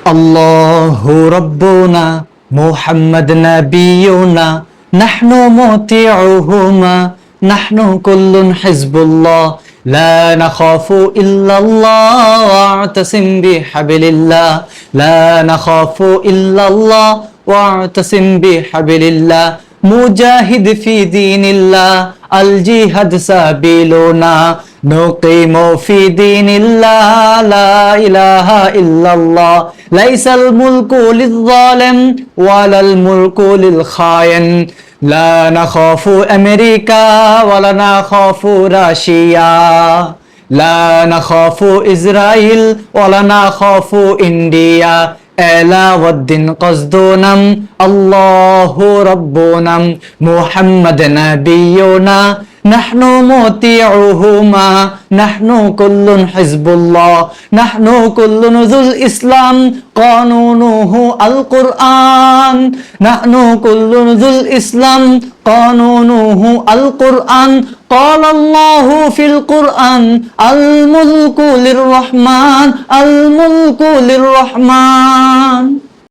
আল্লাহু রাব্বুনা মুহাম্মদ নাবিয়ুনা নাহনু মুতিউহুমা নাহনু কুল্লুন হিজবুল্লাহ লা নাখাফু ইল্লাল্লাহ ওয়া'তাসিম বিহাবলিল্লাহ লা নাখাফু ইল্লাল্লাহ ওয়া'তাসিম বিহাবলিল্লাহ মুজাহিদ ফি দীনিল্লাহ আল জিহাদ সাবিলুনা নুকিমু ফি দীনিল্লাহ লা ইলাহা ইল্লাল্লাহ লাইসাল মুলকু লিয-যালিম ওয়ালাল মুলকু লিল-খায়িন লা নাখাফু আমেরিকা ওয়ালা নাখাফু রাশিয়া লা নাখাফু ইসরাইল ওয়ালা নাখাফু ইন্ডিয়া এলাওয়াদ্দিন কসদুনাম আল্লাহু রাব্বুনা মুহাম্মদ নাবিয়ুনা নাহনু মুতিউহুমা নাহনু কুল্লুন হিজবুল্লাহ নাহনু কুল্লুন যুল ইসলাম কানুনুহু আল কুরআন নাহনু কুল্লুন যুল ইসলাম কানুনুহু আল কুরআন قال الله في القرآن الملك للرحمن الملك للرحمن